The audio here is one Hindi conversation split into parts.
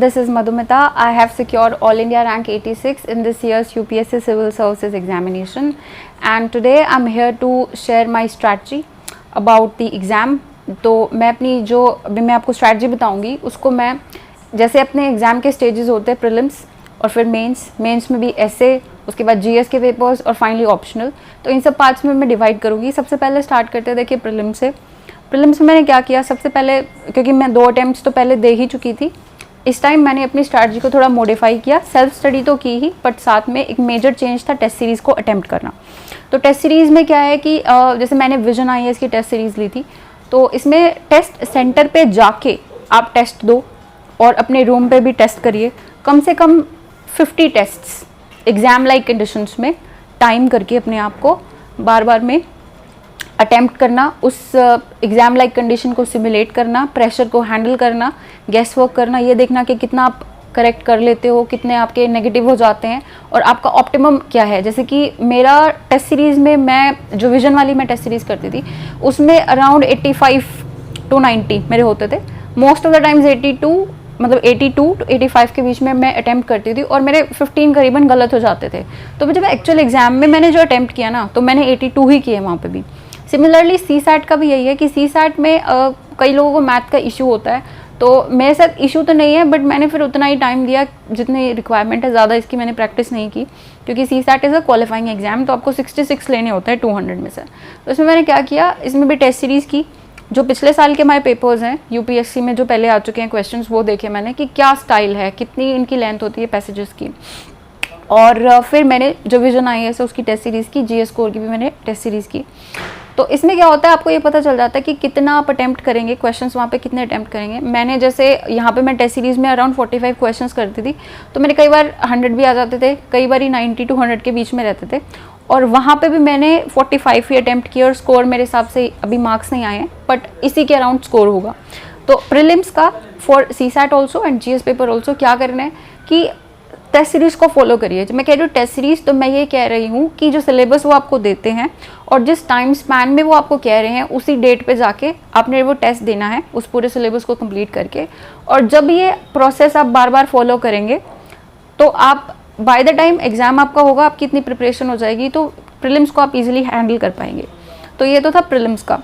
this is Madhumita. I have secured All India rank 86 in this year's UPSC Civil Services examination, and today I'm here to share my strategy about the exam. तो मैं अपनी जो अभी मैं आपको स्ट्रैटेजी बताऊंगी उसको मैं जैसे अपने एग्ज़ाम के स्टेजेस होते हैं प्रीलिम्स और फिर मेंस में भी ऐसे, उसके बाद जीएस के पेपर्स और फाइनली ऑप्शनल, तो इन सब पार्ट्स में मैं डिवाइड करूँगी। सबसे पहले स्टार्ट करते हैं देखिए प्रीलिम्स से। प्रीलिम्स में मैंने क्या किया, सबसे पहले क्योंकि मैं 2 अटैम्प्ट्स तो पहले दे ही चुकी थी, इस टाइम मैंने अपनी स्ट्रैटेजी को थोड़ा मॉडिफाई किया। सेल्फ स्टडी तो की ही, बट साथ में एक मेजर चेंज था टेस्ट सीरीज़ को अटैम्प्ट करना। तो टेस्ट सीरीज़ में क्या है कि जैसे मैंने विजन आईएएस की टेस्ट सीरीज़ ली थी, तो इसमें टेस्ट सेंटर पे जाके आप टेस्ट दो और अपने रूम पे भी टेस्ट करिए। कम से कम 50 टेस्ट्स एग्ज़ाम लाइक कंडीशंस में टाइम करके अपने आप को बार बार में अटैम्प्ट करना, उस एग्ज़ाम लाइक कंडीशन को सिमुलेट करना, प्रेशर को हैंडल करना, गेस वर्क करना, ये देखना कि कितना आप करेक्ट कर लेते हो, कितने आपके नेगेटिव हो जाते हैं और आपका ऑप्टिमम क्या है। जैसे कि मेरा टेस्ट सीरीज़ में मैं जो विजन वाली मैं टेस्ट सीरीज़ करती थी उसमें अराउंड 85 to 90 मेरे होते थे। Most of the times 82 to 85 के बीच में मैं अटैम्प्ट करती थी और मेरे 15 करीबन गलत हो जाते थे। तो जब एक्चुअल एग्ज़ाम में मैंने जो अटैम्प्ट किया ना, तो मैंने 82 ही किए वहाँ पे भी। सिमिलरली CSAT का भी यही है कि CSAT में कई लोगों को मैथ का इशू होता है, तो मेरे साथ इशू तो नहीं है, बट मैंने फिर उतना ही टाइम दिया जितनी रिक्वायरमेंट है, ज़्यादा इसकी मैंने प्रैक्टिस नहीं की, क्योंकि CSAT is a qualifying exam, तो आपको 66 लेने होते हैं 200 में से। तो इसमें मैंने क्या किया, इसमें भी टेस्ट सीरीज़ की, जो पिछले साल के हमारे पेपर्स हैं यूपीएससी में जो पहले आ चुके हैं क्वेश्चंस, वो देखे मैंने कि क्या स्टाइल है, कितनी इनकी लेंथ होती है पैसेजेस की। और फिर मैंने जो विजन आईएएस है उसकी टेस्ट सीरीज़ की, जीएस कोर की भी मैंने टेस्ट सीरीज़ की। तो इसमें क्या होता है, आपको ये पता चल जाता है कि कितना आप अटैम्प्ट करेंगे, क्वेश्चंस वहाँ पे कितने अटैम्प्ट करेंगे। मैंने जैसे यहाँ पे मैं टेस्ट सीरीज़ में अराउंड 45 क्वेश्चंस करती थी, तो मेरे कई बार 100 भी आ जाते थे, कई बार 90 to 100 के बीच में रहते थे, और वहाँ पे भी मैंने 45 ही अटैम्प्ट किया और स्कोर मेरे हिसाब से अभी मार्क्स नहीं आए हैं, बट इसी के अराउंड स्कोर होगा। तो प्रीलिम्स का for CSAT also and GS paper also क्या करना है कि टेस्ट सीरीज़ को फॉलो करिए। जब मैं कह रही हूँ टेस्ट सीरीज़, तो मैं ये कह रही हूँ कि जो सिलेबस वो आपको देते हैं और जिस टाइम स्पैन में वो आपको कह रहे हैं, उसी डेट पे जाके आपने वो टेस्ट देना है उस पूरे सिलेबस को कंप्लीट करके। और जब ये प्रोसेस आप बार बार फॉलो करेंगे, तो आप बाय द टाइम एग्ज़ाम आपका होगा, आपकी इतनी प्रिपरेशन हो जाएगी, तो प्रीलिम्स को आप इजीली हैंडल कर पाएंगे। तो ये तो था प्रीलिम्स का।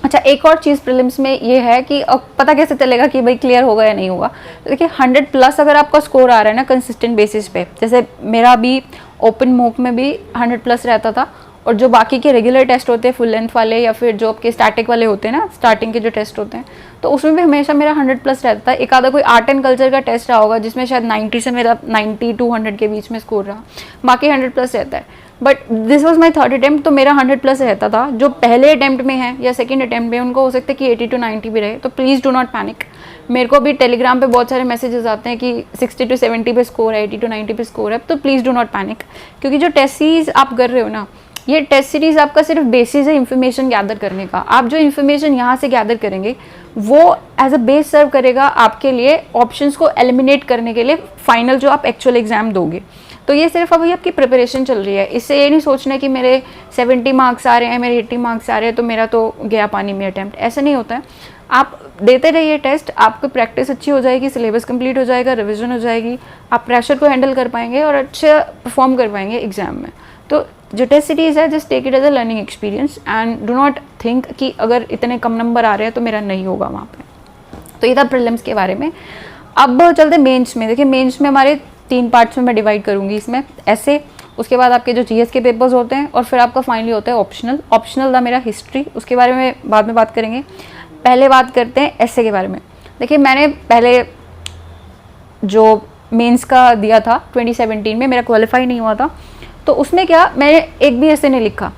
अच्छा, एक और चीज़ प्रीलिम्स में ये है कि पता कैसे चलेगा कि भाई क्लियर होगा या नहीं होगा। तो देखिए 100+ अगर आपका स्कोर आ रहा है ना कंसिस्टेंट बेसिस पे, जैसे मेरा भी ओपन मॉक में भी 100+ रहता था, और जो बाकी के रेगुलर टेस्ट होते हैं फुल लेंथ वाले या फिर जो आपके स्टैटिक वाले होते हैं ना, स्टार्टिंग के जो टेस्ट होते हैं, तो उसमें भी हमेशा मेरा 100+ रहता था। एक आधा कोई आर्ट एंड कल्चर का टेस्ट रहा होगा जिसमें शायद 90 से मेरा 90 to 100 के बीच में स्कोर रहा, बाकी 100+ रहता है। But this was my 3rd attempt, तो मेरा 100+ रहता था। जो पहले अटैम्प्ट में है या सेकंड अटैम्प्ट में, उनको हो सकता है कि 80 to 90 भी रहे, तो प्लीज़ डू नॉट पैनिक। मेरे को भी टेलीग्राम पे बहुत सारे मैसेजेस आते हैं कि 60 to 70 पे स्कोर है, 80 to 90 पे स्कोर है, तो प्लीज़ डू नॉट पैनिक, क्योंकि जो टेस्ट सीरीज़ आप कर रहे हो ना, ये टेस्ट सीरीज़ आपका सिर्फ बेसिस है इन्फॉर्मेशन गैदर करने का। आप जो इन्फॉर्मेशन यहाँ से गैदर करेंगे वो एज अ बेस सर्व करेगा आपके लिए ऑप्शंस को एलिमिनेट करने के लिए फाइनल जो आप एक्चुअल एग्जाम दोगे। तो ये सिर्फ अभी आपकी प्रिपरेशन चल रही है। इससे ये नहीं सोचना कि मेरे 70 मार्क्स आ रहे हैं, मेरे 80 मार्क्स आ रहे हैं, तो मेरा तो गया पानी में अटैम्प्ट, ऐसा नहीं होता है। आप देते रहिए टेस्ट, आपकी प्रैक्टिस अच्छी हो जाएगी, सिलेबस कंप्लीट हो जाएगा, रिविजन हो जाएगी, आप प्रेशर को हैंडल कर पाएंगे और अच्छे परफॉर्म कर पाएंगे एग्जाम में। तो जो टेस्ट सीरीज़ है, just take it as a learning experience and do not think कि अगर इतने कम नंबर आ रहे हैं तो मेरा नहीं होगा वहाँ पे। तो ये था प्रीलिम्स के बारे में। अब चलते मेंस में। देखिए मेंस में हमारे 3 पार्ट्स में मैं डिवाइड करूँगी इसमें, ऐसे, उसके बाद आपके जो जीएस के पेपर्स होते हैं, और फिर आपका फाइनली होता है ऑप्शनल। ऑप्शनल था मेरा हिस्ट्री, उसके बारे में बाद में बात करेंगे। पहले बात करते हैं ऐसे के बारे में। देखिए मैंने पहले जो मेंस का दिया था 2017 में, मेरा क्वालिफाई नहीं हुआ था, तो उसमें क्या, मैंने एक भी ऐसे नहीं लिखा।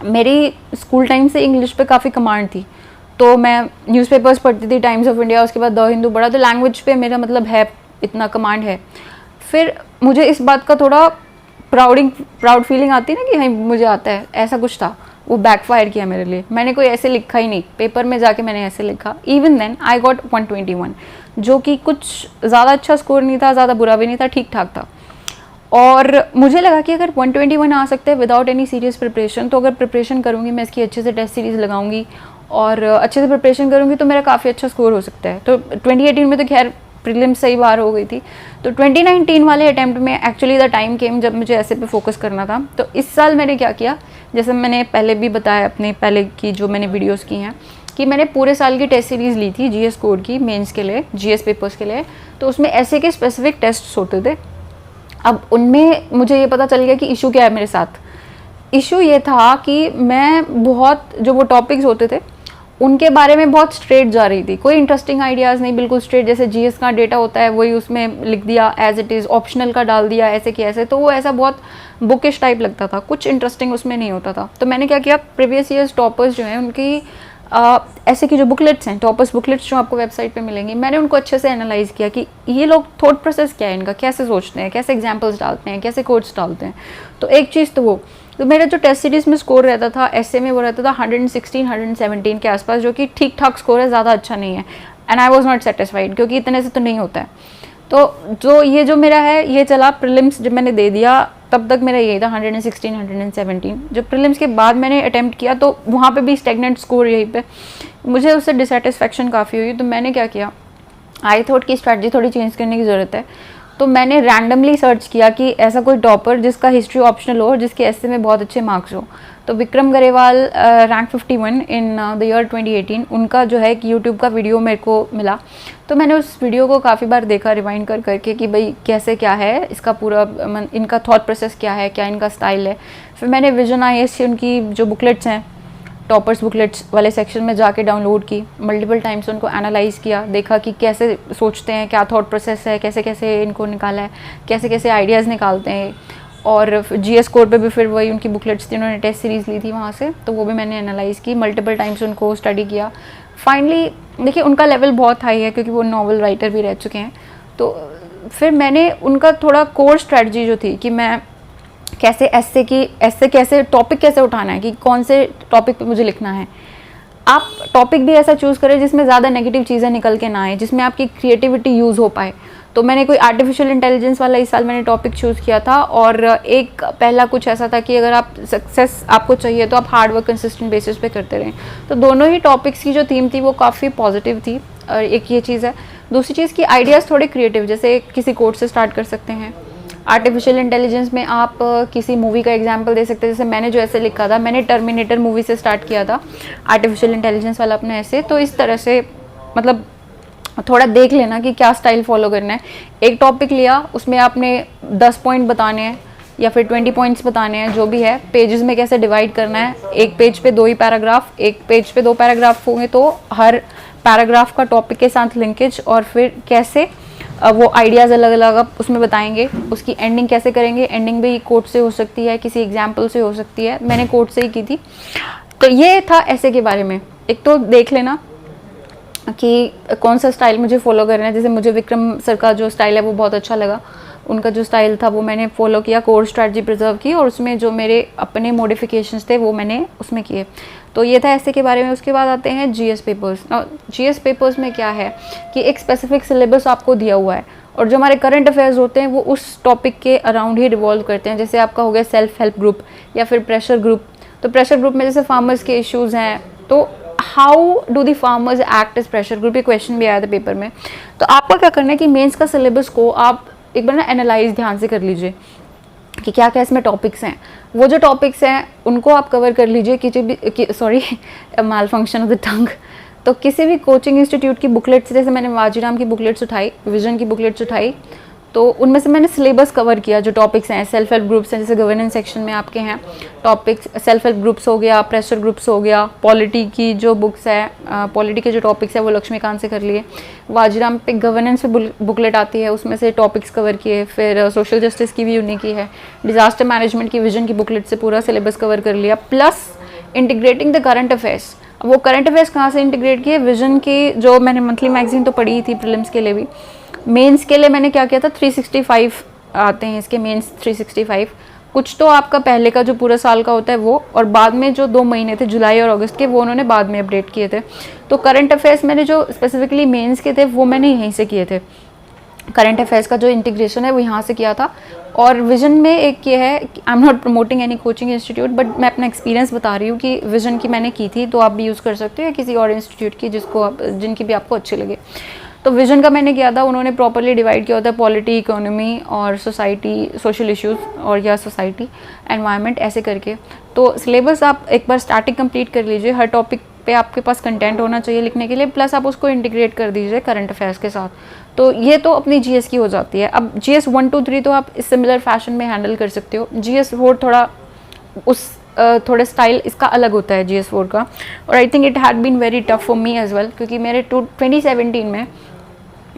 मेरी स्कूल टाइम से इंग्लिश पे काफ़ी कमांड थी, तो मैं न्यूज़पेपर्स पढ़ती थी, टाइम्स ऑफ इंडिया, उसके बाद द हिंदू पढ़ा, तो लैंग्वेज पे मेरा मतलब है, इतना कमांड है। फिर मुझे इस बात का थोड़ा प्राउड फीलिंग आती है ना कि हाँ मुझे आता है, ऐसा कुछ था, वो बैकफायर किया मेरे लिए। मैंने कोई ऐसे लिखा ही नहीं, पेपर में जाके मैंने ऐसे लिखा। इवन देन आई गॉट 121, जो कि कुछ ज़्यादा अच्छा स्कोर नहीं था, ज़्यादा बुरा भी नहीं था, ठीक ठाक था। और मुझे लगा कि अगर 121 आ सकते हैं विदाउट एनी सीरियस प्रिपरेशन, तो अगर प्रिपरेशन करूँगी मैं इसकी अच्छे से, टेस्ट सीरीज़ लगाऊंगी और अच्छे से प्रिपरेशन करूँगी, तो मेरा काफ़ी अच्छा स्कोर हो सकता है। तो 2018 में तो खैर प्रीलिम्स से ही बाहर हो गई थी। तो 2019 वाले अटैम्प्ट में एक्चुअली द टाइम केम जब मुझे ऐसे पे फोकस करना था। तो इस साल मैंने क्या किया, जैसे मैंने पहले भी बताया अपने पहले की जो मैंने वीडियोज़ की हैं, कि मैंने पूरे साल की टेस्ट सीरीज़ ली थी जीएस कोड की मेंस के लिए, जीएस पेपर्स के लिए। तो उसमें ऐसे के स्पेसिफिक टेस्ट्स होते थे। अब उनमें मुझे ये पता चल गया कि इशू क्या है मेरे साथ। इशू ये था कि मैं बहुत जो वो टॉपिक्स होते थे उनके बारे में बहुत स्ट्रेट जा रही थी, कोई इंटरेस्टिंग आइडियाज़ नहीं, बिल्कुल स्ट्रेट, जैसे जीएस का डेटा होता है वही उसमें लिख दिया एज इट इज़, ऑप्शनल का डाल दिया ऐसे कि ऐसे। तो वो ऐसा बहुत बुकिश टाइप लगता था, कुछ इंटरेस्टिंग उसमें नहीं होता था। तो मैंने क्या किया, प्रीवियस ईयर्स टॉपर्स जो हैं उनकी ऐसे की जो बुकलेट्स हैं, टॉपर्स बुकलेट्स जो आपको वेबसाइट पे मिलेंगी, मैंने उनको अच्छे से एनालाइज किया कि ये लोग थॉट प्रोसेस क्या है इनका, कैसे सोचते हैं, कैसे एग्जांपल्स डालते हैं, कैसे कोड्स डालते हैं। तो एक चीज़ तो वो, तो मेरा जो टेस्ट सीरीज़ में स्कोर रहता था एसए में, वो रहता था 116 117 के आसपास, जो कि ठीक ठाक स्कोर है, ज़्यादा अच्छा नहीं है। And I was not satisfied, क्योंकि इतने से तो नहीं होता है। तो जो ये जो मेरा है ये चला, प्रीलिम्स जब मैंने दे दिया तब तक मेरा यही था 116 117। जब प्रीलिम्स के बाद मैंने अटेम्प्ट किया तो वहाँ पे भी स्टेगनेंट स्कोर यहीं पे, मुझे उससे डिससेटिस्फेक्शन काफ़ी हुई। तो मैंने क्या किया, आई थॉट की स्ट्रैटेजी थोड़ी चेंज करने की ज़रूरत है। तो मैंने रैंडमली सर्च किया कि ऐसा कोई टॉपर जिसका हिस्ट्री ऑप्शनल हो और जिसके एसए में बहुत अच्छे मार्क्स हो। तो Vikram Grewal rank 51 in the year 2018, उनका जो है एक यूट्यूब का वीडियो मेरे को मिला। तो मैंने उस वीडियो को काफ़ी बार देखा रिवाइंड कर करके कि भाई कैसे क्या है इसका पूरा, इनका थॉट प्रोसेस क्या है, क्या इनका स्टाइल है। फिर मैंने विजन आईएएस की उनकी जो बुकलेट्स हैं, टॉपर्स बुकलेट्स वाले सेक्शन में जाके डाउनलोड की, मल्टीपल टाइम्स उनको एनालाइज किया, देखा कि कैसे सोचते हैं, क्या थॉट प्रोसेस है, कैसे कैसे इनको निकाला है, कैसे कैसे आइडियाज़ निकालते हैं। और जीएस कोड पे भी फिर वही उनकी बुकलेट्स थी, उन्होंने टेस्ट सीरीज़ ली थी वहाँ से, तो वो भी मैंने एनालाइज़ की, मल्टीपल टाइम्स उनको स्टडी किया। फाइनली देखिए उनका लेवल बहुत हाई है क्योंकि वो नॉवल राइटर भी रह चुके हैं। तो फिर मैंने उनका थोड़ा कोर स्ट्रेटजी जो थी कि मैं कैसे ऐसे कैसे टॉपिक कैसे उठाना है, कि कौन से टॉपिक पे मुझे लिखना है। आप टॉपिक भी ऐसा चूज़ करें जिसमें ज़्यादा नेगेटिव चीज़ें निकल के ना आए, जिसमें आपकी क्रिएटिविटी यूज़ हो पाए। तो मैंने कोई आर्टिफिशियल इंटेलिजेंस वाला इस साल मैंने टॉपिक चूज़ किया था। और एक पहला कुछ ऐसा था कि अगर आप सक्सेस आपको चाहिए तो आप हार्ड वर्क कंसिस्टेंट बेसिस पे करते रहें। तो दोनों ही टॉपिक्स की जो थीम थी वो काफ़ी पॉजिटिव थी। और एक ये चीज़ है। दूसरी चीज़ की आइडियाज़ थोड़े क्रिएटिव, जैसे किसी कोड से स्टार्ट कर सकते हैं। आर्टिफिशियल इंटेलिजेंस में आप किसी मूवी का एग्जांपल दे सकते हैं, जैसे मैंने जो ऐसे लिखा था, मैंने टर्मिनेटर मूवी से स्टार्ट किया था आर्टिफिशियल इंटेलिजेंस वाला अपने ऐसे। तो इस तरह से मतलब थोड़ा देख लेना कि क्या स्टाइल फॉलो करना है। एक टॉपिक लिया, उसमें आपने 10 पॉइंट बताने हैं या फिर 20 पॉइंट्स बताने हैं, जो भी है। पेजेस में कैसे डिवाइड करना है, एक पेज पे 2 ही पैराग्राफ, एक पेज पे 2 पैराग्राफ होंगे तो हर पैराग्राफ का टॉपिक के साथ लिंकेज, और फिर कैसे वो आइडियाज़ अलग अलग आप उसमें बताएंगे। उसकी एंडिंग कैसे करेंगे, एंडिंग भी कोट से हो सकती है, किसी एग्जाम्पल से हो सकती है, मैंने कोट से ही की थी। तो ये था ऐसे के बारे में। एक तो देख लेना कि कौन सा स्टाइल मुझे फॉलो करना है। जैसे मुझे विक्रम सर का जो स्टाइल है वो बहुत अच्छा लगा, उनका जो स्टाइल था वो मैंने फॉलो किया, कोर स्ट्रैटेजी प्रिजर्व की, और उसमें जो मेरे अपने मॉडिफिकेशंस थे वो मैंने उसमें किए। तो ये था ऐसे के बारे में। उसके बाद आते हैं जीएस पेपर्स। जीएस पेपर्स में क्या है कि एक स्पेसिफिक सिलेबस आपको दिया हुआ है, और जो हमारे करंट अफेयर्स होते हैं वो उस टॉपिक के अराउंड ही रिवॉल्व करते हैं। जैसे आपका हो गया सेल्फ हेल्प ग्रुप या फिर प्रेशर ग्रुप। तो प्रेशर ग्रुप में जैसे फार्मर्स के इश्यूज़ हैं, तो how do the farmers act as pressure group, ये क्वेश्चन भी आया था पेपर में। तो आपको क्या करना है कि मेंस का सिलेबस को आप एक बार ना एनालाइज ध्यान से कर लीजिए कि क्या क्या इसमें टॉपिक्स हैं। वो जो टॉपिक्स हैं उनको आप कवर कर लीजिए। Sorry mall function of the tongue. तो किसी भी कोचिंग इंस्टीट्यूट की बुकलेट्स, जैसे मैंने वाजीराम की बुकलेट्स उठाई, विजन की बुकलेट्स उठाई, तो उनमें से मैंने सिलेबस कवर किया। जो टॉपिक्स हैं, सेल्फ हेल्प ग्रुप्स हैं, जैसे गवर्नेंस सेक्शन में आपके हैं टॉपिक्स, सेल्फ हेल्प ग्रुप्स हो गया, प्रेशर ग्रुप्स हो गया, पॉलिटी की जो बुक्स है, पॉलिटी के जो टॉपिक्स है वो लक्ष्मीकांत से कर लिए। वाजीराम पे गवर्नेंस पे बुकलेट आती है, उसमें से टॉपिक्स कवर किए। फिर सोशल जस्टिस की भी उन्हीं की है। डिजास्टर मैनेजमेंट की विजन की बुकलेट से पूरा सिलेबस कवर कर लिया, plus integrating the current affairs. वो करंट अफेयर्स कहाँ से इंटीग्रेट किए, विजन की जो मैंने मंथली मैगजीन तो पढ़ी थी प्रीलिम्स के लिए भी। मेंस के लिए मैंने क्या किया था, 365 आते हैं इसके मेंस 365। कुछ तो आपका पहले का जो पूरा साल का होता है वो, और बाद में जो 2 महीने थे जुलाई और अगस्त के, वो उन्होंने बाद में अपडेट किए थे। तो करंट अफेयर्स मैंने जो स्पेसिफिकली मेंस के थे वो मैंने यहीं से किए थे। करंट अफेयर्स का जो इंटीग्रेशन है वो यहाँ से किया था। और विजन में एक ये है, I am not promoting any coaching institute, but मैं अपना एक्सपीरियंस बता रही हूँ कि विजन की मैंने की थी, तो आप भी यूज़ कर सकते हो या किसी और इंस्टीट्यूट की जिनकी भी आपको अच्छी लगे। तो विजन का मैंने किया था, उन्होंने प्रॉपरली डिवाइड किया होता है पॉलिटी, इकोनॉमी और सोसाइटी, सोशल इश्यूज़ और या सोसाइटी, एनवायरनमेंट, ऐसे करके। तो सिलेबस आप एक बार स्टार्टिंग कंप्लीट कर लीजिए, हर टॉपिक पे आपके पास कंटेंट होना चाहिए लिखने के लिए, प्लस आप उसको इंटीग्रेट कर दीजिए करंट अफेयर्स के साथ। तो ये तो अपनी जीएस की हो जाती है। अब जीएस 1 2 3 तो आप इस सिमिलर फैशन में हैंडल कर सकते हो। जीएस 4 थोड़ा उस थोड़े स्टाइल इसका अलग होता है जीएस 4 का, और I think it had been very tough for me as well, क्योंकि मेरे 2017 में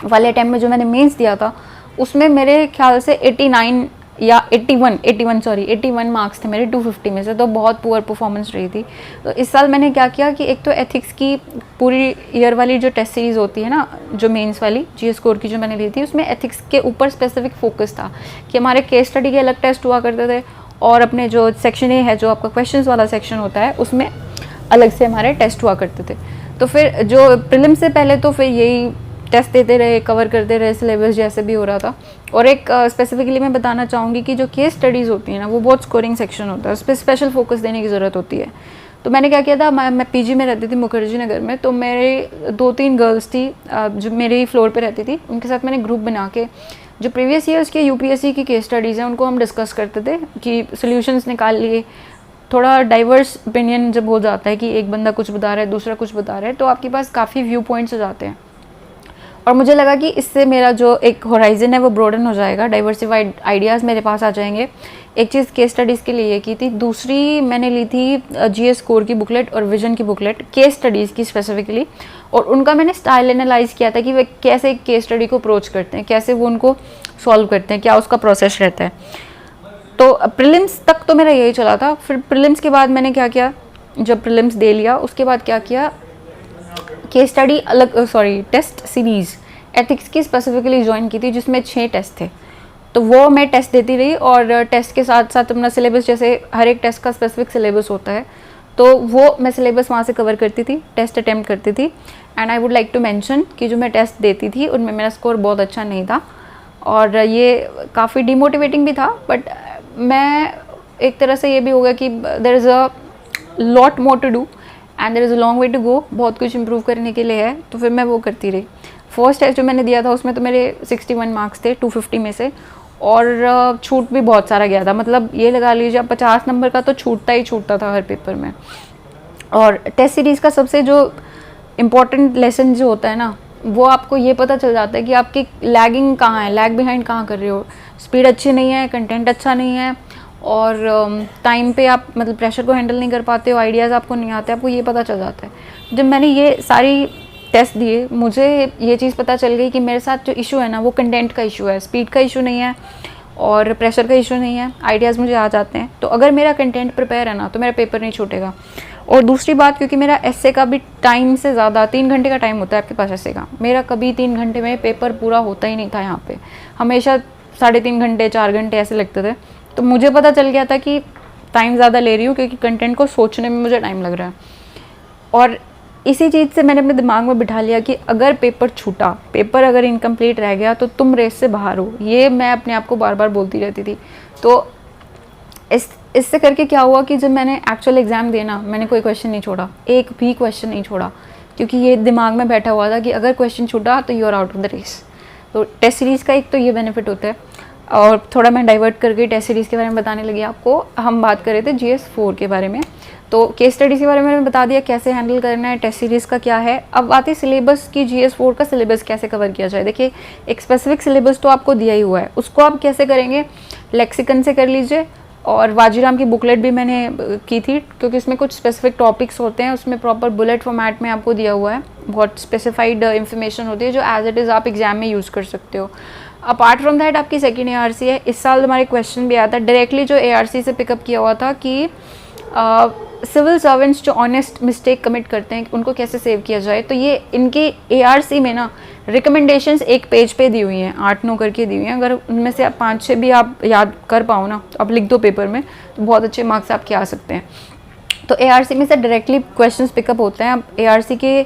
वाले टाइम में जो मैंने मेंस दिया था उसमें मेरे ख्याल से 89 या 81 मार्क्स थे मेरे 250 में से, तो बहुत पुअर परफॉर्मेंस रही थी। तो इस साल मैंने क्या किया कि एक तो एथिक्स की पूरी ईयर वाली जो टेस्ट सीरीज़ होती है ना, जो मेंस वाली जीएस कोर की जो मैंने ली थी, उसमें एथिक्स के ऊपर स्पेसिफिक फोकस था कि हमारे केस स्टडी के अलग टेस्ट हुआ करते थे, और अपने जो सेक्शन ए है, जो आपका क्वेश्चंस वाला सेक्शन होता है, उसमें अलग से हमारे टेस्ट हुआ करते थे। तो फिर जो प्रीलिम्स से पहले तो फिर यही टेस्ट देते रहे, कवर करते रहे सिलेबस जैसे भी हो रहा था। और एक स्पेसिफिकली मैं बताना चाहूँगी कि जो केस स्टडीज़ होती हैं ना, वो बहुत स्कोरिंग सेक्शन होता है, उस पर स्पेशल फोकस देने की ज़रूरत होती है। तो मैंने क्या किया था, मैं पीजी में रहती थी मुखर्जी नगर में, तो मेरे 2-3 गर्ल्स थी जो मेरे ही फ्लोर पे रहती थी, उनके साथ मैंने ग्रुप बना के जो प्रीवियस ईयर्स के यूपीएससी की केस स्टडीज़ हैं उनको हम डिस्कस करते थे कि सोल्यूशंस निकाल लिए। थोड़ा डाइवर्स ओपिनियन जब हो जाता है कि एक बंदा कुछ बता रहा है, दूसरा कुछ बता रहा है, तो आपके पास काफ़ी व्यू पॉइंट्स हो जाते हैं। और मुझे लगा कि इससे मेरा जो एक होराइजन है वो ब्रॉडन हो जाएगा, डाइवर्सिफाइड आइडियाज़ मेरे पास आ जाएंगे। एक चीज़ केस स्टडीज़ के लिए ये की थी। दूसरी मैंने ली थी जीएस कोर की बुकलेट और विजन की बुकलेट, केस स्टडीज़ की स्पेसिफिकली, और उनका मैंने स्टाइल एनालाइज किया था कि वे कैसे एक केस स्टडी को अप्रोच करते हैं, कैसे वो उनको सॉल्व करते हैं, क्या उसका प्रोसेस रहता है। तो प्रीलिम्स तक तो मेरा यही चला था। फिर प्रीलिम्स के बाद मैंने क्या किया, जब प्रीलिम्स दे लिया उसके बाद क्या किया, केस स्टडी अलग टेस्ट सीरीज़ एथिक्स की स्पेसिफिकली ज्वाइन की थी, जिसमें 6 टेस्ट थे। तो वो मैं टेस्ट देती रही, और टेस्ट के साथ साथ अपना सिलेबस, जैसे हर एक टेस्ट का स्पेसिफिक सिलेबस होता है, तो वो मैं सिलेबस वहाँ से कवर करती थी, टेस्ट अटैम्प्ट करती थी। And I would like to mention कि जो मैं टेस्ट देती थी उनमें मेरा स्कोर बहुत अच्छा नहीं था, और ये काफ़ी डिमोटिवेटिंग भी था। बट मैं एक तरह से ये भी हो गया कि there is a lot more to do and there is a long way to go, बहुत कुछ इम्प्रूव करने के लिए है। तो फिर मैं वो करती रही। फर्स्ट टेस्ट जो मैंने दिया था उसमें तो मेरे 61 मार्क्स थे 250 में से, और छूट भी बहुत सारा गया था। मतलब ये लगा लीजिए आप 50 नंबर का तो छूटता ही छूटता था हर पेपर में। और टेस्ट सीरीज़ का सबसे जो इम्पॉर्टेंट लेसन जो होता है ना, वो आपको ये पता चल जाता है कि आपकी लैगिंग कहाँ है, लैग बिहाइंड कहाँ कर रहे हो, स्पीड अच्छी नहीं है, कंटेंट अच्छा नहीं है, और टाइम पे आप मतलब प्रेशर को हैंडल नहीं कर पाते हो, आइडियाज़ आपको नहीं आते, आपको ये पता चल जाता है। जब मैंने ये सारी टेस्ट दिए, मुझे ये चीज़ पता चल गई कि मेरे साथ जो इशू है ना, वो कंटेंट का इशू है, स्पीड का इशू नहीं है और प्रेशर का इशू नहीं है, आइडियाज़ मुझे आ जाते हैं। तो अगर मेरा कंटेंट प्रिपेयर है ना, तो मेरा पेपर नहीं छूटेगा। और दूसरी बात, क्योंकि मेरा एस्से का भी टाइम से ज़्यादा 3 घंटे का टाइम होता है आपके पास एस्से का, मेरा कभी 3 घंटे में पेपर पूरा होता ही नहीं था। यहाँ पे हमेशा 3.5 घंटे 4 घंटे ऐसे लगते थे। तो मुझे पता चल गया था कि टाइम ज़्यादा ले रही हूँ, क्योंकि कंटेंट को सोचने में मुझे टाइम लग रहा है। और इसी चीज़ से मैंने अपने दिमाग में बिठा लिया कि अगर पेपर छूटा, पेपर अगर इनकम्प्लीट रह गया, तो तुम रेस से बाहर हो। ये मैं अपने आप को बार बार बोलती रहती थी। तो इससे करके क्या हुआ कि जब मैंने एक्चुअल एग्ज़ाम देना, मैंने कोई क्वेश्चन नहीं छोड़ा, एक भी क्वेश्चन नहीं छोड़ा, क्योंकि ये दिमाग में बैठा हुआ था कि अगर क्वेश्चन छूटा तो you are out of the race. तो टेस्ट सीरीज़ का एक तो ये बेनिफिट होता है। और थोड़ा मैं डाइवर्ट करके टेस्ट सीरीज़ के बारे में बताने लगी आपको। हम बात कर रहे थे GS 4 के बारे में। तो केस स्टडीज़ के बारे में मैंने बता दिया कैसे हैंडल करना है, टेस्ट सीरीज़ का क्या है। अब आती है सिलेबस की, GS 4 का सिलेबस कैसे कवर किया जाए। देखिए, एक स्पेसिफिक सिलेबस तो आपको दिया ही हुआ है, उसको आप कैसे करेंगे, लेक्सिकन से कर लीजिए। और वाजीराम की बुकलेट भी मैंने की थी, क्योंकि इसमें कुछ स्पेसिफिक टॉपिक्स होते हैं, उसमें प्रॉपर बुलेट फॉर्मेट में आपको दिया हुआ है, बहुत स्पेसिफाइड इन्फॉर्मेशन होती है जो एज इट इज़ आप एग्जाम में यूज़ कर सकते हो। अपार्ट फ्रॉम दैट आपकी सेकेंड ARC है। इस साल हमारे क्वेश्चन भी आया था डायरेक्टली जो ARC से पिकअप किया हुआ था कि सिविल सर्वेंट्स जो ऑनेस्ट मिस्टेक कमिट करते हैं उनको कैसे सेव किया जाए। तो ये इनके ARC में ना रिकमेंडेशंस एक पेज पे दी हुई हैं, 8-9 करके दी हुई हैं। अगर उनमें से 5-6 भी आप याद कर पाओ ना, तो आप लिख दो पेपर में, तो बहुत अच्छे मार्क्स आपके आ सकते हैं। तो ARC में से डायरेक्टली क्वेश्चंस पिकअप होते हैं। आप ARC के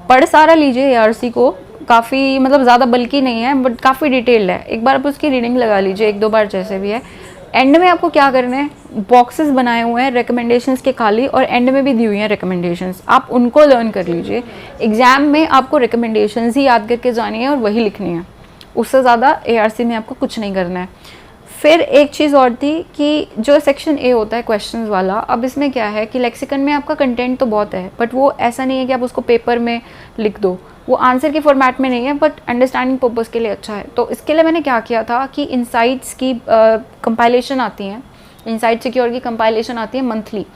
पढ़ सारा लीजिए, ARC को काफ़ी मतलब ज़्यादा बल्कि नहीं है, बट काफ़ी डिटेल्ड है। एक बार आप उसकी रीडिंग लगा लीजिए, 1-2 बार जैसे भी है। एंड में आपको क्या करना है, बॉक्सेस बनाए हुए हैं रिकमेंडेशंस के खाली, और एंड में भी दी हुई हैं रिकमेंडेशंस, आप उनको लर्न कर लीजिए। एग्जाम में आपको रिकमेंडेशंस ही याद करके जानी है और वही लिखनी है, उससे ज़्यादा ARC में आपको कुछ नहीं करना है। फिर एक चीज़ और थी कि जो सेक्शन ए होता है क्वेश्चंस वाला, अब इसमें क्या है कि लेक्सिकन में आपका कंटेंट तो बहुत है, बट वो ऐसा नहीं है कि आप उसको पेपर में लिख दो, वो आंसर के फॉर्मेट में नहीं है, बट अंडरस्टैंडिंग पर्पज़ के लिए अच्छा है। तो इसके लिए मैंने क्या किया था कि इनसाइट्स की कंपाइलेशन आती हैं, इनसाइट सिक्योर की कंपाइलेशन आती है मंथली,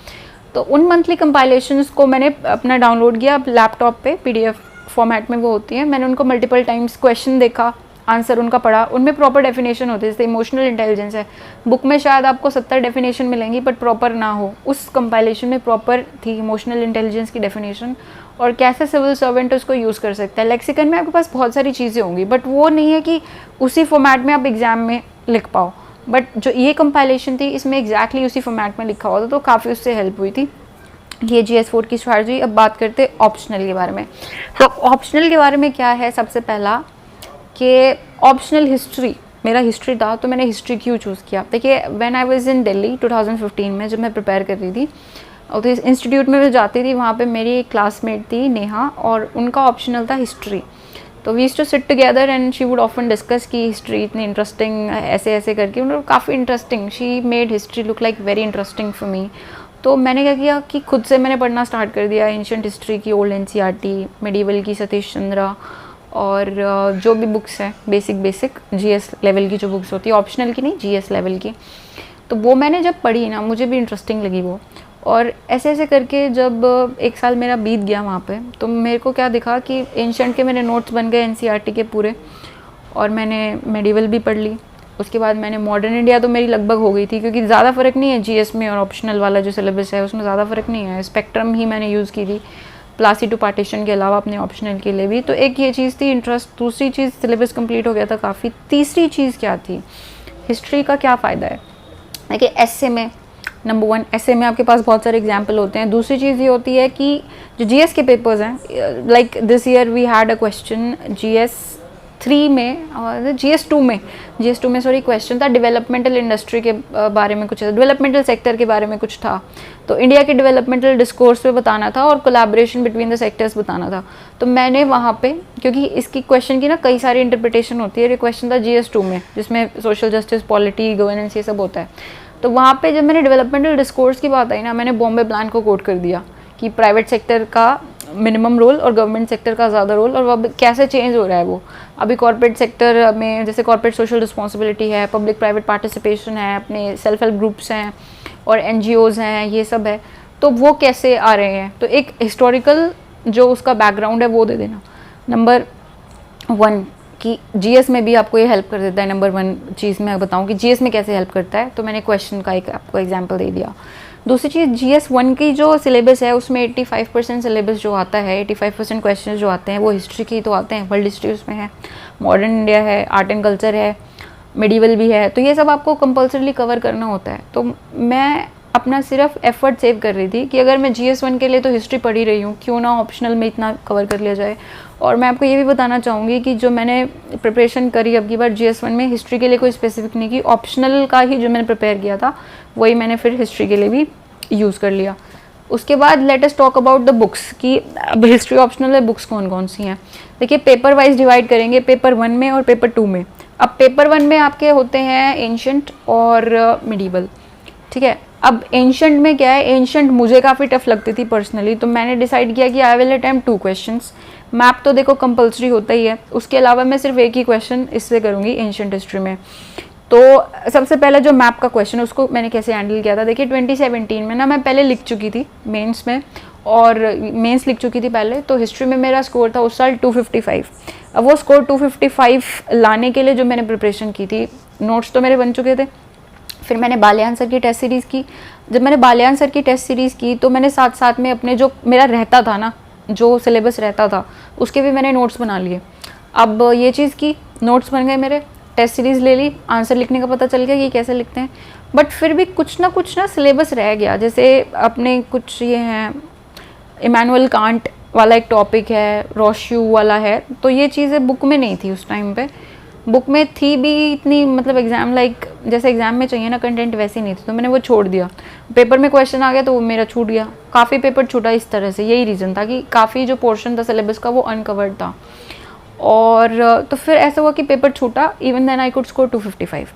तो उन मंथली कंपाइलेशंस को मैंने अपना डाउनलोड किया लैपटॉप पे, PDF फॉर्मेट में वो होती है। मैंने उनको मल्टीपल टाइम्स क्वेश्चन देखा, आंसर उनका पढ़ा, उनमें प्रॉपर डेफिनेशन होती है। जैसे इमोशनल इंटेलिजेंस है, बुक में शायद आपको 70 डेफिनेशन मिलेंगी बट प्रॉपर ना हो, उस कंपाइलेशन में प्रॉपर थी इमोशनल इंटेलिजेंस की डेफिनेशन, और कैसे सिविल सर्वेंट उसको यूज़ कर सकता है। लेक्सिकन में आपके पास बहुत सारी चीज़ें होंगी, बट वो नहीं है कि उसी फॉर्मेट में आप एग्जाम में लिख पाओ, बट जो ये कंपाइलेशन थी इसमें एग्जैक्टली उसी फॉर्मेट में लिखा हुआ था, तो काफ़ी उससे हेल्प हुई थी। ये GS4 की स्ट्रैटेजी। अब बात करते हैं ऑप्शनल के बारे में। तो ऑप्शनल के बारे में क्या है, सबसे पहला कि ऑप्शनल हिस्ट्री, मेरा हिस्ट्री था, तो मैंने हिस्ट्री क्यों चूज़ किया। देखिए, when I was in Delhi 2015 में, जब मैं प्रिपेयर कर रही थी, और तो इस इंस्टीट्यूट में मैं जाती थी, वहाँ पे मेरी एक क्लासमेट थी नेहा, और उनका ऑप्शनल था हिस्ट्री। तो we used to sit together and she would often discuss की हिस्ट्री इतनी इंटरेस्टिंग, ऐसे ऐसे करके, मतलब काफ़ी interesting, she made history look like very interesting for me. तो मैंने क्या किया कि खुद से मैंने पढ़ना स्टार्ट कर दिया एंशिएंट हिस्ट्री की, ओल्ड NCERT, मेडिवल की सतीश चंद्रा, और जो भी बुक्स हैं बेसिक GS लेवल की जो बुक्स होती है, ऑप्शनल की नहीं, GS लेवल की, तो वो मैंने जब पढ़ी ना, मुझे भी इंटरेस्टिंग लगी वो। और ऐसे ऐसे करके जब एक साल मेरा बीत गया वहाँ पे, तो मेरे को क्या दिखा कि एंशिएंट के मेरे नोट्स बन गए NCERT के पूरे, और मैंने मेडिवल भी पढ़ ली। उसके बाद मैंने मॉडर्न इंडिया तो मेरी लगभग हो गई थी, क्योंकि ज़्यादा फ़र्क नहीं है GS में और ऑप्शनल वाला जो सिलेबस है उसमें ज़्यादा फ़र्क नहीं है। स्पेक्ट्रम ही मैंने यूज़ की थी प्लासी टू पार्टीशन के अलावा अपने ऑप्शनल के लिए भी। तो एक ये चीज़ थी इंटरेस्ट, दूसरी चीज़ सिलेबस कंप्लीट हो गया था काफ़ी। तीसरी चीज़ क्या थी, हिस्ट्री का क्या फ़ायदा है। देखिए, एस्से में नंबर 1, एस्से में आपके पास बहुत सारे एग्जाम्पल होते हैं। दूसरी चीज़ ये होती है कि जो GS के पेपर्स हैं, like this year we had a question GS3 में और GS2 में सॉरी क्वेश्चन था डेवलपमेंटल इंडस्ट्री के बारे में, कुछ डेवलपमेंटल सेक्टर के बारे में कुछ था। तो इंडिया के डेवलपमेंटल डिस्कोर्स पे बताना था और कोलैबोरेशन बिटवीन द सेक्टर्स बताना था। तो मैंने वहाँ पे, क्योंकि इसकी क्वेश्चन की ना कई सारी इंटरप्रिटेशन होती है, ये क्वेश्चन था GS2 में जिसमें सोशल जस्टिस, पॉलिटी, गवर्नेंस ये सब होता है। तो वहाँ पे जब मैंने डेवलपमेंटल डिस्कोर्स की बात आई ना, मैंने बॉम्बे प्लान को कोट कर दिया कि प्राइवेट सेक्टर का मिनिमम रोल और गवर्नमेंट सेक्टर का ज़्यादा रोल, और वो कैसे चेंज हो रहा है। वो अभी कॉर्पोरेट सेक्टर में जैसे कॉर्पोरेट सोशल रिस्पॉन्सिबिलिटी है, पब्लिक प्राइवेट पार्टिसिपेशन है, अपने सेल्फ हेल्प ग्रुप्स हैं और NGOs हैं, ये सब है, तो वो कैसे आ रहे हैं। तो एक हिस्टोरिकल जो उसका बैकग्राउंड है वो दे देना। नंबर 1 कि GS में भी आपको ये हेल्प कर देता है। नंबर 1 चीज़ मैं बताऊँ कि GS में कैसे हेल्प करता है, तो मैंने क्वेश्चन का एक आपको एग्जांपल दे दिया। दूसरी चीज़, GS1 की जो सिलेबस है उसमें 85% सिलेबस जो आता है, 85% क्वेश्चन जो आते हैं वो हिस्ट्री के ही तो आते हैं। वर्ल्ड हिस्ट्री उसमें है, मॉडर्न इंडिया है, आर्ट एंड कल्चर है, मेडिवल भी है, तो ये सब आपको कंपल्सरीली कवर करना होता है। तो मैं अपना सिर्फ एफर्ट सेव कर रही थी कि अगर मैं GS1 के लिए तो हिस्ट्री पढ़ ही रही हूँ, क्यों ना ऑप्शनल में इतना कवर कर लिया जाए। और मैं आपको ये भी बताना चाहूँगी कि जो मैंने प्रिपरेशन करी अब की बार GS1 में, हिस्ट्री के लिए कोई स्पेसिफिक नहीं की, ऑप्शनल का ही जो मैंने प्रिपेयर किया था वही मैंने फिर हिस्ट्री के लिए भी यूज़ कर लिया। उसके बाद let us talk about the books कि अब हिस्ट्री ऑप्शनल है, बुक्स कौन कौन सी हैं। देखिए, पेपर वाइज डिवाइड करेंगे, पेपर 1 में और पेपर 2 में। अब पेपर 1 में आपके होते हैं एंशिएंट और मिडिवल, ठीक है। अब एंशिएंट में क्या है, एंशिएंट मुझे काफ़ी टफ लगती थी पर्सनली, तो मैंने डिसाइड किया कि I will attempt 2 questions. Map तो देखो कंपलसरी होता ही है, उसके अलावा मैं सिर्फ एक ही क्वेश्चन इससे करूँगी एंशिएंट हिस्ट्री में। तो सबसे पहले जो मैप का क्वेश्चन, उसको मैंने कैसे हैंडल किया था। देखिए, 2017 में ना मैं पहले लिख चुकी थी मेंस में, और मेंस लिख चुकी थी पहले, तो हिस्ट्री में मेरा स्कोर था उस साल 255। अब वो स्कोर 255 लाने के लिए जो मैंने प्रिपरेशन की थी, नोट्स तो मेरे बन चुके थे। फिर मैंने बालियान सर की टेस्ट सीरीज़ की। जब मैंने बालियान सर की टेस्ट सीरीज़ की तो मैंने साथ साथ में अपने जो मेरा रहता था ना, जो सिलेबस रहता था उसके भी मैंने नोट्स बना लिए। अब ये चीज़ की, नोट्स बन गए मेरे, टेस्ट सीरीज़ ले ली, आंसर लिखने का पता चल गया कि कैसे लिखते हैं, बट फिर भी कुछ ना सिलेबस रह गया। जैसे अपने कुछ ये हैं, इमैनुअल कांट वाला एक टॉपिक है, रोश्यू वाला है, तो ये चीज़ें बुक में नहीं थी उस टाइम पे। बुक में थी भी इतनी मतलब एग्ज़ाम लाइक जैसे एग्ज़ाम में चाहिए ना कंटेंट वैसे नहीं थी, तो मैंने वो छोड़ दिया। पेपर में क्वेश्चन आ गया तो वो मेरा छूट गया, काफ़ी पेपर छूटा इस तरह से। यही रीज़न था कि काफ़ी जो पोर्शन था सिलेबस का वो अनकवर्ड था। और तो फिर ऐसा हुआ कि पेपर छूटा, even then I could score 255।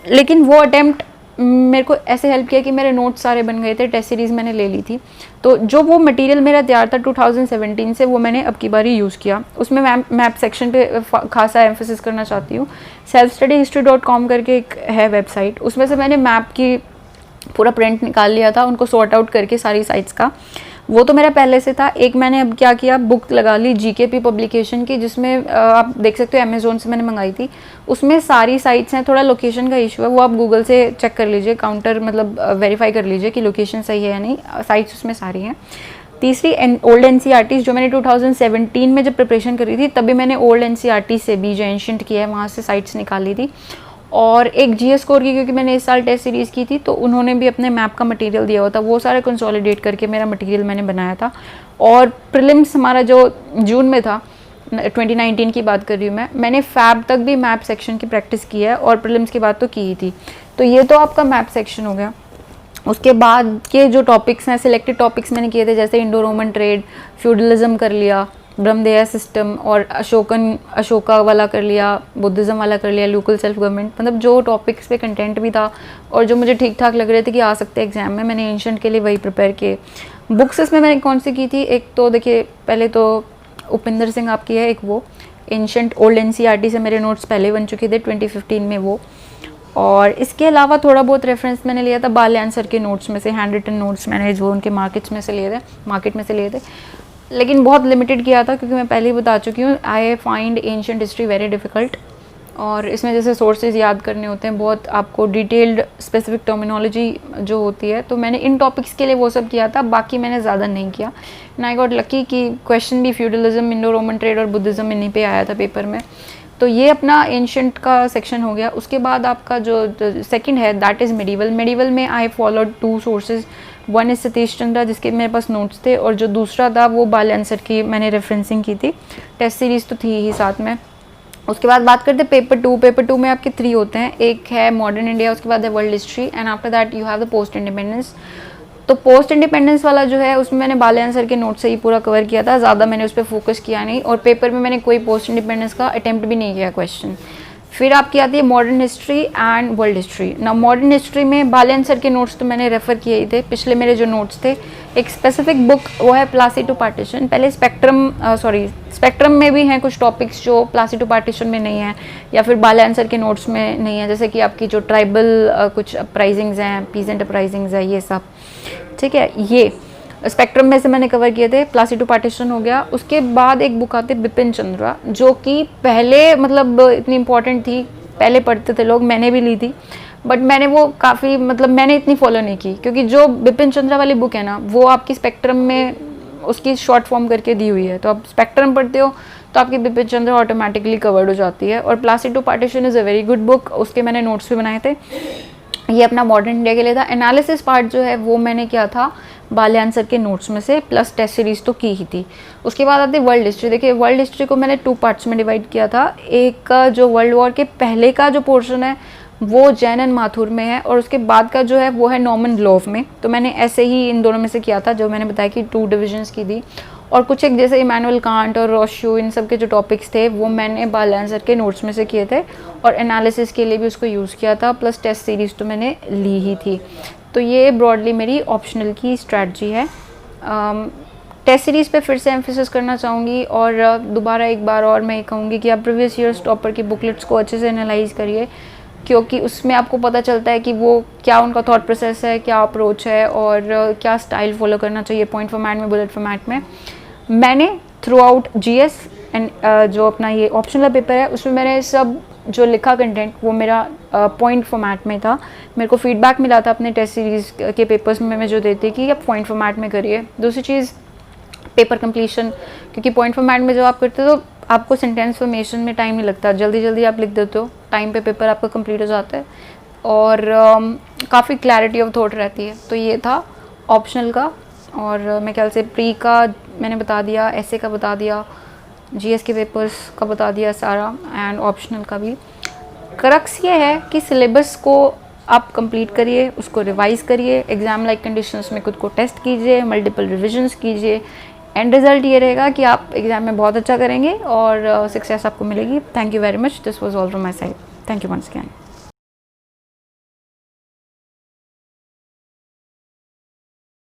लेकिन वो अटेम्प्ट मेरे को ऐसे हेल्प किया कि मेरे नोट्स सारे बन गए थे, टेस्ट सीरीज़ मैंने ले ली थी, तो जो वो मटेरियल मेरा तैयार था 2017 से वो मैंने अब की बारी यूज़ किया। उसमें मैप सेक्शन पे खासा एम्फेसिस करना चाहती हूँ। selfstudyhistory.com करके एक है वेबसाइट, उसमें से मैंने मैप की पूरा प्रिंट निकाल लिया था, उनको सॉर्ट आउट करके सारी साइट्स का। वो तो मेरा पहले से था। एक मैंने अब क्या किया, बुक लगा ली जीकेपी पब्लिकेशन की, जिसमें आप देख सकते हो अमेज़ोन से मैंने मंगाई थी। उसमें सारी साइट्स हैं, थोड़ा लोकेशन का इशू है, वो आप गूगल से चेक कर लीजिए, काउंटर मतलब वेरीफाई कर लीजिए कि लोकेशन सही है या नहीं। साइट्स उसमें सारी हैं। तीसरी ओल्ड एनसीईआरटी, जो मैंने 2017 में जब प्रिपरेशन करी थी तभी मैंने ओल्ड एनसीईआरटी से भी जो एंशिएंट किया है वहाँ से साइट्स निकाली थी। और एक जीएस स्कोर की, क्योंकि मैंने इस साल टेस्ट सीरीज़ की थी तो उन्होंने भी अपने मैप का मटेरियल दिया हुआ था, वो सारा कंसोलिडेट करके मेरा मटेरियल मैंने बनाया था। और प्रीलिम्स हमारा जो जून में था, 2019 की बात कर रही हूँ मैंने फैब तक भी मैप सेक्शन की प्रैक्टिस की है और प्रीलिम्स की बात तो की ही थी। तो ये तो आपका मैप सेक्शन हो गया। उसके बाद के जो टॉपिक्स हैं, सिलेक्टेड टॉपिक्स मैंने किए थे, जैसे इंडो रोमन ट्रेड, फ्यूडलिज्म कर लिया, ब्रह्मदेय सिस्टम, और अशोका वाला कर लिया, बुद्धिज़्म वाला कर लिया, लोकल सेल्फ गवर्नमेंट। मतलब जो टॉपिक्स पे कंटेंट भी था और जो मुझे ठीक ठाक लग रहे थे कि आ सकते हैं एग्जाम में, मैंने एंशिएंट के लिए वही प्रिपेयर किए। बुक्स इसमें मैंने कौन सी की थी, एक तो देखिए पहले तो उपिंदर सिंह आपकी है एक, वो एंशिएंट ओल्ड एनसीईआरटी से मेरे नोट्स पहले बन चुके थे 2015 में वो। और इसके अलावा थोड़ा बहुत रेफरेंस मैंने लिया था बाल्यान सर के नोट्स में से, हैंड रिटन नोट्स मैंने जो उनके मार्केट में से लिए थे, लेकिन बहुत लिमिटेड किया था क्योंकि मैं पहले ही बता चुकी हूँ, I find ancient history very difficult. और इसमें जैसे सोर्सेज याद करने होते हैं, बहुत आपको डिटेल्ड स्पेसिफिक टर्मिनोलॉजी जो होती है, तो मैंने इन टॉपिक्स के लिए वो सब किया था, बाकी मैंने ज़्यादा नहीं किया। एंड आई गॉट लकी कि क्वेश्चन भी फ्यूडलिज्म, इंडो रोमन ट्रेड और बुद्धिज़्म इन्हीं पे आया था पेपर में। तो ये अपना एंशिएंट का सेक्शन हो गया। उसके बाद आपका जो सेकंड है दैट इज़ मेडिवल। मेडिवल में I followed 2 sources, one is Satish Chandra जिसके मेरे पास नोट्स थे, और जो दूसरा था वो बाल्यान सर की मैंने रेफरेंसिंग की थी। टेस्ट सीरीज़ तो थी ही साथ में। उसके बाद बात करते हैं पेपर 2। पेपर 2 में आपके 3 होते हैं, एक है मॉडर्न इंडिया, उसके बाद है world history, and after that you have the post independence. तो पोस्ट इंडिपेंडेंस वाला जो है उसमें मैंने बाल्यान सर के नोट से ही पूरा कवर किया था, ज़्यादा मैंने उस पर फोकस किया नहीं, और पेपर में मैंने कोई पोस्ट इंडिपेंडेंस का अटेम्प्ट भी नहीं किया क्वेश्चन। फिर आपकी आती है modern history and world history. ना मॉडर्न हिस्ट्री में बाल्यान सर के नोट्स तो मैंने रेफ़र किए ही थे, पिछले मेरे जो नोट्स थे। एक स्पेसिफिक बुक वो है प्लासी टू पार्टीशन। पहले स्पेक्ट्रम में भी हैं कुछ टॉपिक्स जो प्लासी टू पार्टीशन में नहीं है या फिर बाल्यान सर के नोट्स में नहीं है, जैसे कि आपकी जो ट्राइबल कुछ अपराइजिंग्स हैं, पीजेंट अपराइजिंग्स है, ये सब ठीक है। ये स्पेक्ट्रम में से मैंने कवर किए थे, प्लासी टू पार्टीशन हो गया। उसके बाद एक बुक आती है बिपिन चंद्रा, जो कि पहले मतलब इतनी इंपॉर्टेंट थी, पहले पढ़ते थे लोग, मैंने भी ली थी, बट मैंने वो काफ़ी मतलब मैंने इतनी फॉलो नहीं की, क्योंकि जो बिपिन चंद्रा वाली बुक है ना वो आपकी स्पेक्ट्रम में उसकी शॉर्ट फॉर्म करके दी हुई है, तो आप स्पेक्ट्रम पढ़ते हो तो आपकी बिपिन चंद्रा ऑटोमेटिकली कवर्ड हो जाती है। और Plassey to partition is a very good book, उसके मैंने नोट्स भी बनाए थे। ये अपना मॉडर्न इंडिया के लिए था। एनालिसिस पार्ट जो है वो मैंने किया था बाल्यान सर के नोट्स में से, प्लस टेस्ट सीरीज़ तो की ही थी। उसके बाद आती है वर्ल्ड हिस्ट्री। देखिए वर्ल्ड हिस्ट्री को मैंने 2 पार्ट्स में डिवाइड किया था। एक का जो वर्ल्ड वॉर के पहले का जो पोर्शन है वो जैन एंड माथुर में है, और उसके बाद का जो है वो है नॉर्मन ग्लोव में। तो मैंने ऐसे ही इन दोनों में से किया था, जो मैंने बताया कि 2 डिविजन्स की थी। और कुछ एक जैसे इमैनुअल कांट और रोशू, इन सब के जो टॉपिक्स थे वो मैंने बाल्यान सर के नोट्स में से किए थे, और एनालिसिस के लिए भी उसको यूज़ किया था, प्लस टेस्ट सीरीज़ तो मैंने ली ही थी। तो ये ब्रॉडली मेरी ऑप्शनल की स्ट्रैटी है। टेस्ट सीरीज़ पे फिर से एम्फेसिस करना चाहूँगी, और दोबारा एक बार और मैं कहूँगी कि आप प्रीवियस ईयर्स टॉपर की बुकलेट्स को अच्छे से एनालाइज करिए, क्योंकि उसमें आपको पता चलता है कि वो क्या उनका थॉट प्रोसेस है, क्या अप्रोच है, और क्या स्टाइल फॉलो करना चाहिए पॉइंट फॉर्मेट में, बुलेट फॉर्मेट में। मैंने थ्रू आउट जीएस एंड जो अपना ये ऑप्शनल पेपर है उसमें मैंने सब जो लिखा कंटेंट वो मेरा पॉइंट फॉर्मेट में था। मेरे को फीडबैक मिला था अपने टेस्ट सीरीज़ के पेपर्स में मैं जो देती कि आप पॉइंट फॉर्मेट में करिए। दूसरी चीज़ पेपर कंप्लीशन, क्योंकि पॉइंट फॉर्मेट में जब आप करते हो तो आपको सेंटेंस फॉर्मेशन में टाइम नहीं लगता, जल्दी जल्दी आप लिख देते हो, टाइम पे पेपर आपका कंप्लीट हो जाता है, और काफ़ी क्लैरिटी ऑफ थॉट रहती है। तो ये था ऑप्शनल का, और मेरे ख्याल से प्री का मैंने बता दिया, ऐसे का बता दिया, जीएस के पेपर्स का बता दिया सारा, एंड ऑप्शनल का भी। क्रक्स ये है कि सिलेबस को आप कंप्लीट करिए, उसको रिवाइज़ करिए, एग्ज़ाम लाइक कंडीशंस में खुद को टेस्ट कीजिए, मल्टीपल रिविजन्स कीजिए। एंड रिजल्ट ये रहेगा कि आप एग्ज़ाम में बहुत अच्छा करेंगे और सक्सेस आपको मिलेगी। Thank you very much, this was all from my side. Thank you once again.